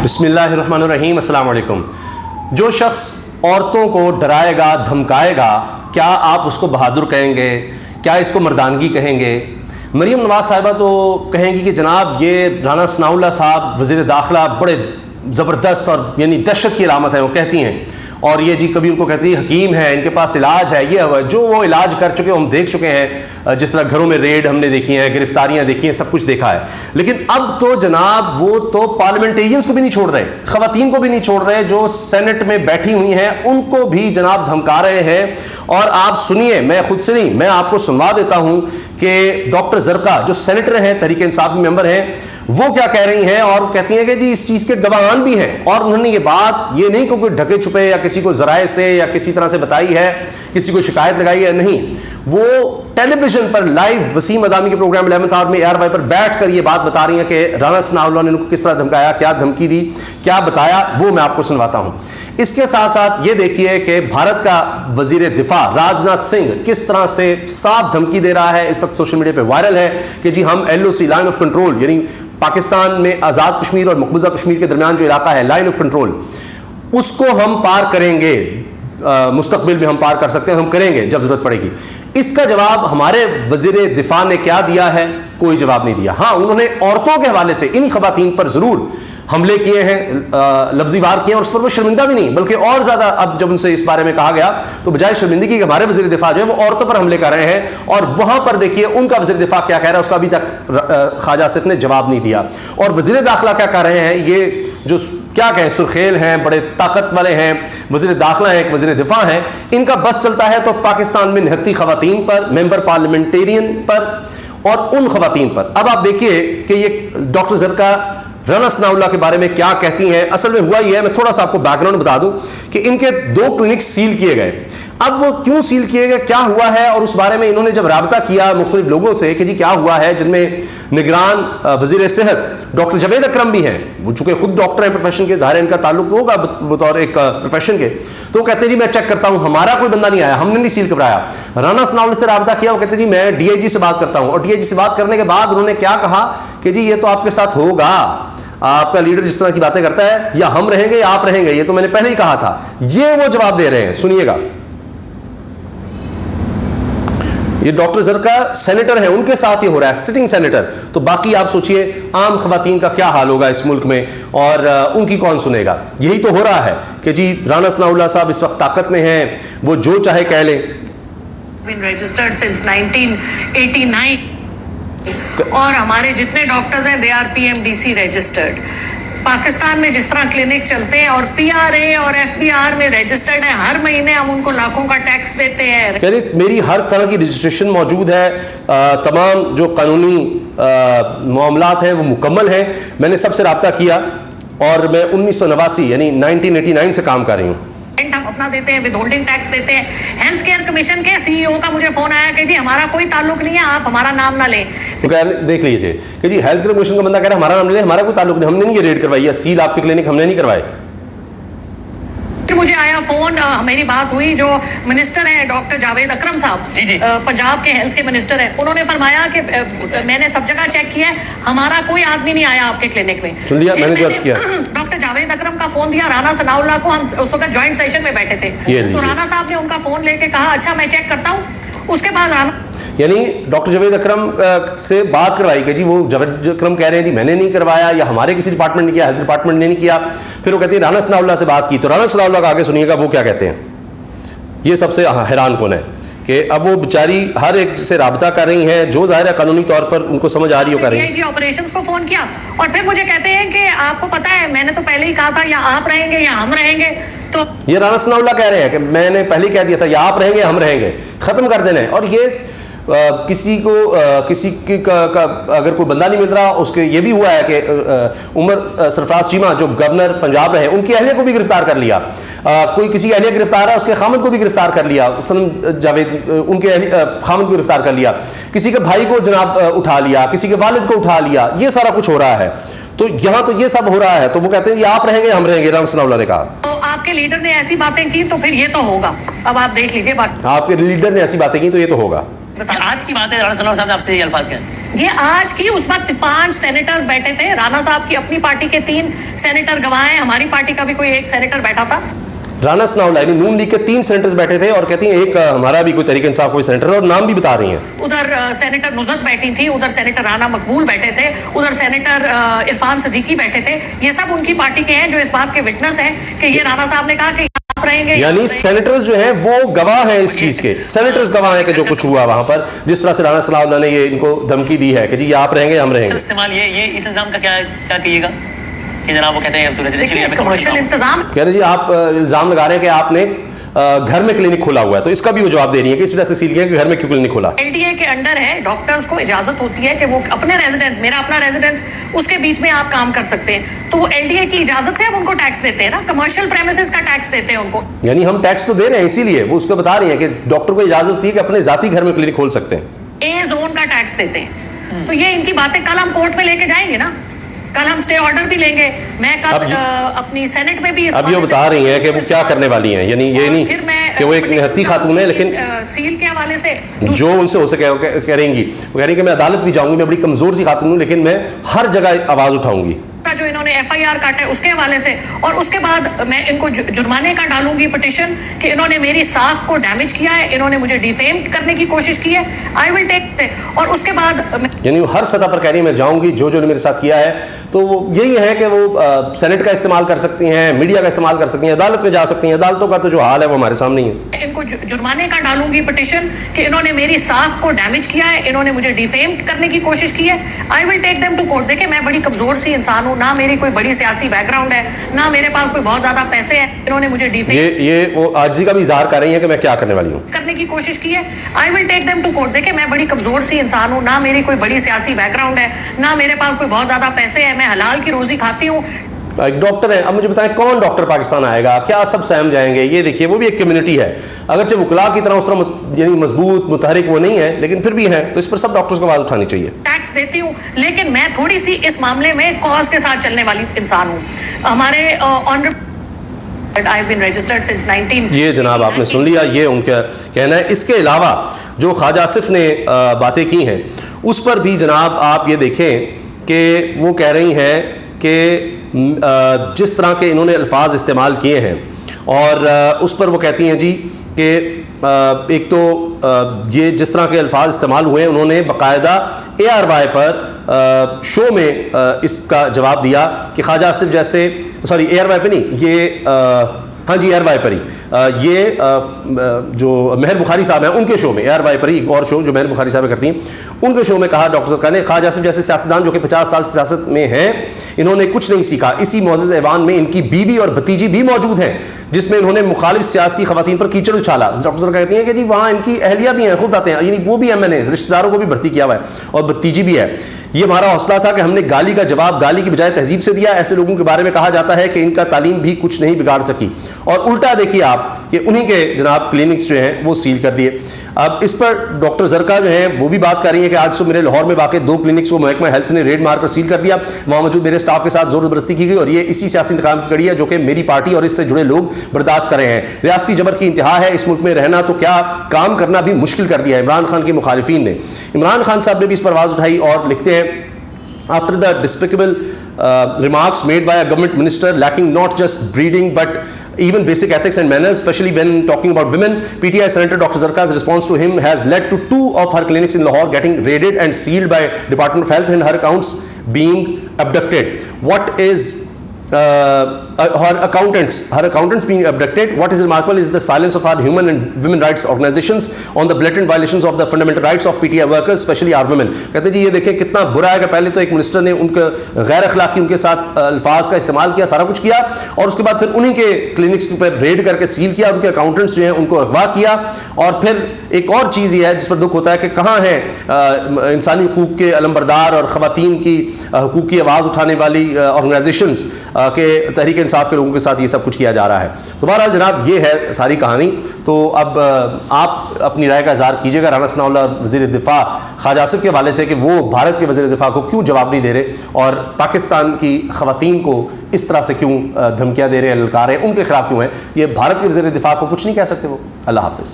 बिस्मिल्लाहिर्रहमानिर्रहीम, अस्सलाम वालेकुम। जो शख्स औरतों को डराएगा, धमकाएगा, क्या आप उसको बहादुर कहेंगे? क्या इसको मर्दानगी कहेंगे? मरीम नवाज़ साहिबा तो कहेंगी कि जनाब ये राना सनाउल्लाह साहब वज़ीर दाखिला बड़े ज़बरदस्त और यानी दहशत की अलामत है, वो कहती हैं। और ये जी कभी उनको कहती है हकीम है, इनके पास इलाज है, ये जो वो इलाज कर चुके हम देख चुके हैं, जिस तरह घरों में रेड हमने देखी हैं, गिरफ्तारियां देखी हैं, सब कुछ देखा है। लेकिन अब तो जनाब वो तो पार्लियामेंटेरियंस को भी नहीं छोड़ रहे, खवातीन को भी नहीं छोड़ रहे, जो सेनेट में बैठी हुई हैं उनको भी जनाब धमका रहे हैं। और आप सुनिए, मैं खुद से नहीं, मैं आपको सुनवा देता हूं कि डॉक्टर जरका जो सेनेटर हैं, तहरीक इंसाफ मेंबर हैं, वो क्या कह रही हैं। और कहती हैं कि जी इस चीज़ के गवाहान भी हैं। और उन्होंने ये बात ये नहीं कि कोई ढके छुपे या किसी को जराए से या किसी तरह से बताई है, किसी को शिकायत लगाई है, नहीं, वो टेलीविजन पर लाइव वसीम अदामी के प्रोग्राम 11th आवर में ARY पर बैठ कर ये बात बता रही हैं कि राना सनाउल्लाह ने उनको किस तरह धमकाया, क्या धमकी दी, क्या बताया, वो मैं आपको सुनवाता हूं। इसके साथ साथ ये देखिए कि भारत का वजीर दिफा राजनाथ सिंह किस तरह से साफ धमकी दे रहा है, इस वक्त सोशल मीडिया पे वायरल है कि जी हम LOC लाइन ऑफ कंट्रोल, यानी पाकिस्तान में आज़ाद कश्मीर और मकबूजा कश्मीर के दरमियान जो इलाका है लाइन ऑफ कंट्रोल, उसको हम पार करेंगे, मुस्तकबिल में हम पार कर सकते हैं, हम करेंगे जब जरूरत पड़ेगी। इसका जवाब हमारे वजीर दिफा ने क्या दिया है? कोई जवाब नहीं दिया। हाँ, उन्होंने औरतों के हवाले से इन खवातीन पर जरूर हमले किए हैं, लफ्जी वार किए हैं, और उस पर वो शर्मिंदा भी नहीं, बल्कि और ज्यादा अब जब उनसे इस बारे में कहा गया तो बजाय शर्मिंदगी के हमारे वजीर दिफा जो है वो औरतों पर हमले कर रहे हैं। और वहां पर देखिए उनका वजीर दिफा क्या कह रहा है, उसका अभी तक ख्वाजा आसिफ ने जवाब नहीं दिया। और वजीर दाखिला क्या कह रहे हैं, ये जो क्या कहें सुरखेल हैं, बड़े ताकत वाले हैं, वजीर दाखिला है, एक वजीर दिफा है, इनका बस चलता है तो पाकिस्तान में निहत्ती खवातीन पर, मेंबर पार्लियामेंटेरियन पर और उन खवातीन पर। अब आप देखिए कि ये डॉक्टर जरका राना सनाउल्लाह के बारे में क्या कहती हैं। असल में हुआ ये है, मैं थोड़ा सा आपको बैकग्राउंड बता दूं कि इनके 2 क्लिनिक सील किए गए। अब वो क्यों सील किए गए, क्या हुआ है, और उस बारे में इन्होंने जब राबता किया मुख्तलिफ लोगों से कि जी क्या हुआ है, जिनमें निगरान वजीर सेहत डॉक्टर जावेद अकरम भी हैं, वो चूंकि खुद डॉक्टर हैं प्रोफेशन के, ज़ाहिर है इनका ताल्लुक होगा बतौर एक प्रोफेशन के, तो वो कहते हैं जी मैं चेक करता हूँ, हमारा कोई बंदा नहीं आया, हमने नहीं सील कराया। राना सनाउल्लाह से राबता किया, वो कहते हैं जी मैं DIG से बात करता हूँ। और DIG से बात करने के बाद उन्होंने क्या कहा कि जी ये तो आपके साथ होगा, आपका लीडर जिस तरह की बातें करता है, या हम रहेंगे या आप रहेंगे, ये तो मैंने पहले ही कहा था। ये वो जवाब दे रहे हैं, सुनिएगा। ये डॉक्टर जरका सेनेटर हैं, उनके साथ ये हो रहा है, सिटिंग सेनेटर। तो बाकी आप सोचिए आम खवातीन का क्या हाल होगा इस मुल्क में, और उनकी कौन सुनेगा। यही तो हो रहा है कि जी राना सनाउल्लाह साहब इस वक्त ताकत में हैं, वो जो चाहे कह लें। रजिस्टर्ड सिंस 1989 और हमारे जितने डॉक्टर्स हैं they are PMDC registered. Pakistan में जिस तरह क्लिनिक चलते हैं और PRA और FBR में रजिस्टर्ड है, हर महीने हम उनको लाखों का टैक्स देते हैं। कह रही मेरी हर तरह की रजिस्ट्रेशन मौजूद है, तमाम जो कानूनी मामलात हैं वो मुकम्मल हैं। मैंने सबसे रब्ता किया और मैं 1989 यानी 1989 से काम कर रही हूँ। हम अपना देते हैं, विद होल्डिंग टैक्स देते हैं। हेल्थ केयर कमीशन के CEO का मुझे फोन आया कि जी हमारा कोई ताल्लुक नहीं है, आप हमारा नाम ना लें। तो देख लीजिए कि जी हेल्थ केयर कमीशन का बंदा कह रहा है हमारा नाम ले, हमारा कोई ताल्लुक नहीं, हमने नहीं ये रेड करवाई है, सील आपके क्लिनिक हमने नहीं करवाए। मुझे आया फोन, मेरी बात हुई जो मिनिस्टर है डॉक्टर जावेद अकरम साहब, पंजाब के हेल्थ के मिनिस्टर है, उन्होंने फरमाया कि मैंने सब जगह चेक किया है, हमारा कोई आदमी नहीं आया आपके क्लिनिक में। सुन लिया, मैंने जो अर्ज किया। डॉक्टर जावेद अकरम का फोन दिया राना सनाउल्लाह को, हम उस वक्त ज्वाइंट सेशन में बैठे थे, तो राना साहब ने उनका फोन लेके कहा अच्छा मैं चेक करता हूँ। उसके बाद राना यानी डॉक्टर जावेद अकरम से बात करवाई कि जी वो जावेद अकरम कह रहे हैं जी मैंने नहीं करवाया, या हमारे किसी डिपार्टमेंट ने किया, हेल्थ डिपार्टमेंट ने नहीं किया। फिर वो कहती है राना सनाउल्लाह से बात की, तो राना सनाउल्लाह का आगे सुनिएगा वो क्या कहते हैं। ये सबसे हैरान कौन है कि अब वो बेचारी हर एक से राबता कर रही हैं, जो ज़ाहिर है कानूनी तौर पर उनको समझ आ रही हो कर रही है। ऑपरेशंस को फोन किया और फिर मुझे कहते हैं कि आपको पता है मैंने तो पहले ही कहा था या आप रहेंगे या हम रहेंगे। तो ये राना सनाउल्लाह कह रहे हैं कि मैंने पहले ही कह दिया था या आप रहेंगे हम रहेंगे, खत्म कर देना है। और ये किसी को किसी का अगर कोई बंदा नहीं मिल रहा, उसके ये भी हुआ है कि उमर सरफराज चीमा जो गवर्नर पंजाब रहे, उनकी अहलिया को भी गिरफ्तार कर लिया। कोई किसी अहलिया गिरफ्तार है, उसके खामद को भी गिरफ्तार कर लिया, सनम जावेद उनके खामद को गिरफ्तार कर लिया, किसी के भाई को जनाब उठा लिया, किसी के वालिद को उठा लिया। ये सारा कुछ हो रहा है, तो यहाँ तो ये सब हो रहा है। तो वो कहते हैं ये आप रहेंगे हम रहेंगे, राना सनाउल्लाह ने कहा। तो आपके लीडर ने ऐसी बातें की तो फिर ये तो होगा। अब आप देख लीजिए बात, आपके लीडर ने ऐसी बातें की तो ये तो होगा। आज की बात है, राणा सनोवर साहब ने आपसे ये अल्फाज कहे? ये आज की, उस वक्त 5 सेनेटर्स बैठे थे। राणा साहब की अपनी पार्टी के 3 सेनेटर गवाह हैं, हमारी पार्टी का भी कोई 1 सेनेटर बैठा था। राना सनाउल्लाह यानी नून लीग के 3 सेनेटर्स बैठे थे और कहती हैं एक हमारा भी कोई तहरीक इंसाफ कोई सेनेटर है, और नाम भी बता रही हैं। उधर सेनेटर नुज़रत बैठी थी, उधर सेनेटर राना मकबूल बैठे थे, उधर सेनेटर इरफान सिद्दीकी बैठे थे। ये सब उनकी पार्टी के हैं जो इस बात के विटनेस हैं कि ये राणा साहब ने कहा कि आप रहेंगे। यानी सेनेटर्स जो हैं वो गवाह हैं इस चीज के, सेनेटर्स गवाह हैं कि जो कुछ हुआ वहां पर, जिस तरह से राना सनाउल्लाह ने ये इनको धमकी दी है कि जी आप रहेंगे हम रहेंगे। इस्तेमाल ये इस इल्जाम का क्या कहिएगा कि जनाब वो कहते हैं कमर्शियल इंतजाम कह रहे जी आप इल्जाम लगा रहे हैं कि आपने घर में क्लिनिक खोला हुआ है, तो इसका भी वो जवाब दे रही है कि इस वजह से सील किया कि घर में क्यों क्लिनिक खोला। एलडीए के अंडर है, डॉक्टर्स को इजाजत होती है कि वो अपने रेजिडेंस, मेरा अपना रेजिडेंस, उसके बीच में आप काम कर सकते हैं, तो वो एलडीए की इजाजत से हम उनको टैक्स देते हैं ना, कमर्शियल प्रेमिसेस का टैक्स देते हैं उनको। यानी हम टैक्स तो दे रहे हैं, इसीलिए वो उसको बता रही है कि डॉक्टर को इजाजत होती है कि अपने जाती घर में क्लिनिक खोल सकते हैं। ए जोन का टैक्स देते हैं। तो ये इनकी बातें कल हम कोर्ट में लेके जाएंगे ना, कल हम स्टे ऑर्डर भी लेंगे। मैं कल अपनी सेनेट में भी अब ये बता रही हैं कि वो क्या करने वाली हैं, यानी ये नहीं कि वो एक निहत्ती खातून है, लेकिन सील के हवाले से जो उनसे हो सके करेंगी। वो कह रही कि मैं अदालत भी जाऊंगी, मैं बड़ी कमजोर सी खातून हूँ, लेकिन मैं हर जगह आवाज उठाऊंगी। जो इन्होंने एफआईआर काटा है उसके हवाले से, और उसके बाद मैं इनको जुर्माने का डालूंगी पिटिशन कि इन्होंने मेरी साख को डैमेज किया है, इन्होंने मुझे डिफेम करने की कोशिश की है। आई विल टेक, और उसके बाद यानी वो हर सतह पर कह रही है मैं जाऊंगी, जो ने मेरे साथ किया है। तो वो यही है कि वो सेनेट का इस्तेमाल कर सकती हैं, मीडिया का इस्तेमाल कर सकती हैं, अदालत में जा सकती हैं। अदालतों का तो जो हाल है वो हमारे सामने ही है। इनको जुर्माने का डालूंगी पिटिशन कि इन्होंने मेरी साख को डैमेज किया है, इन्होंने मुझे डिफेम करने की कोशिश की है। I will take them to court. देखिए मैं बड़ी कमजोर सी इंसान हूँ, ना मेरी कोई बड़ी सियासी बैकग्राउंड है, ना मेरे पास कोई बहुत ज्यादा पैसे हैं। इन्होंने मुझे डिफेम ये वो आजिज़ी का भी इजहार कर रही है कि मैं क्या करने वाली हूँ, करने की कोशिश की है। I will take them to court. देखिए मैं बड़ी कमजोर सी इंसान हूँ, ना मेरी कोई बड़ी सियासी बैकग्राउंड है, ना मेरे पास कोई बहुत ज्यादा पैसे है, मैं हलाल की रोजी खाती हूँ। एक डॉक्टर है, अब मुझे बताएं कौन डॉक्टर पाकिस्तान आएगा, क्या सब सहम जाएंगे? ये देखिए वो भी एक कम्युनिटी है, अगरचे वकला की तरह उस तरह यानी मजबूत मुतहरिक वो नहीं है, लेकिन फिर भी है, तो इस पर सब डॉक्टर्स को आवाज उठानी चाहिए। टैक्स देती हूँ, लेकिन मैं थोड़ी सी इस मामले में कॉज के साथ चलने वाली इंसान हूँ। हमारे I've been registered since 19 ये जनाब आपने सुन लिया, ये उनका कहना है। इसके अलावा जो ख्वाजा आसिफ ने बातें की हैं उस पर भी जनाब आप ये देखें कि वो कह रही हैं कि जिस तरह के इन्होंने अल्फाज इस्तेमाल किए हैं, और उस पर वो कहती हैं जी कि एक तो ये जिस तरह के अल्फाज इस्तेमाल हुए हैं, उन्होंने बाकायदा ARY पर शो में इसका जवाब दिया कि ख्वाजा आसिफ जैसे, सॉरी ARY पे नहीं, ये हाँ जी ARY पर ही, ये जो मेहर बुखारी साहब हैं उनके शो में, ARY पर ही एक और शो जो मेहर बुखारी साहब करती हैं, उनके शो में कहा डॉक्टर सरकार ने ख्वाजा आसिफ जैसे सियासतदान जो कि 50 साल से सियासत में हैं, इन्होंने कुछ नहीं सीखा। इसी मुअज़्ज़ज़ ऐवान में इनकी बीवी और भतीजी भी मौजूद हैं, जिसमें इन्होंने मुखालिफ सियासी खवातीन पर कीचड़ उछाला। डॉक्टर साहब कहती हैं कि जी वहाँ इनकी अहलिया भी हैं, खुद आते हैं, यानी वो भी MNA रिश्तेदारों को भी भर्ती किया हुआ है, और भतीजी भी है। ये हमारा हौसला था कि हमने गाली का जवाब गाली की बजाय तहजीब से दिया। ऐसे लोगों के बारे में कहा जाता है कि इनका तालीम भी कुछ नहीं बिगाड़ सकी, और उल्टा देखिए आप कि उन्हीं के जनाब क्लिनिक्स जो हैं वो सील कर दिए। अब इस पर डॉक्टर जरका जो हैं वो भी बात कर रही हैं कि आज सुबह मेरे लाहौर में वाक़ 2 क्लिनिक्स को महकमा हेल्थ ने रेड मारकर सील कर दिया, वहाँ मौजूद मेरे स्टाफ के साथ जोर जबरदस्ती की गई, और ये इसी सियासी इंतकाम की कड़ी है जो कि मेरी पार्टी और इससे जुड़े लोग बर्दाश्त कर रहे हैं। रियासती जबर की इंतहा है, इस मुल्क में रहना तो क्या काम करना भी मुश्किल कर दिया है। इमरान खान के मुखालिफिन ने, इमरान खान साहब ने भी इस पर आवाज़ उठाई और लिखते हैं, after the despicable remarks made by a government minister lacking not just breeding but even basic ethics and manners, especially when talking about women, PTI Senator Dr. Zarka's response to him has led to 2 of her clinics in Lahore getting raided and sealed by Department of Health and her accounts being abducted. What is her accountants being abducted? What is remarkable is the silence of our human and women rights organizations on the blatant violations of the fundamental rights of PTI workers, especially our women. कहते जी ये देखें कितना बुरा है कि पहले तो एक मिनिस्टर ने उनके गैर अखलाकी उनके साथ अल्फाज का इस्तेमाल किया, सारा कुछ किया, और उसके बाद फिर उन्हीं के क्लिनिक्स पर रेड करके सील किया, उनके अकाउंटेंट्स जो हैं उनको अगवा किया। और फिर एक और चीज़ ये है जिस पर दुख होता है कि कहाँ हैं इंसानी हकूक़ के अलमबरदार और ख़वातीन की हकूक़ की आवाज़ उठाने वाली ऑर्गेनाइजेशंस के तहरीक इंसाफ के लोगों के साथ ये सब कुछ किया जा रहा है। तो बहरहाल जनाब ये है सारी कहानी। तो अब आप अपनी राय का इज़हार कीजिएगा राना सनाउल्लाह वज़ीर दिफा ख्वाजा आसिफ के हवाले से कि वो भारत के वज़ीर दिफा को क्यों जवाब नहीं दे रहे, और पाकिस्तान की ख़वातीन को इस तरह से क्यों धमकियाँ दे रहे हैं, ललकार रहे हैं, उनके खिलाफ क्यों है। ये भारत के वज़ीर दिफा को कुछ नहीं कह सकते वो। अल्लाह हाफ़िज़।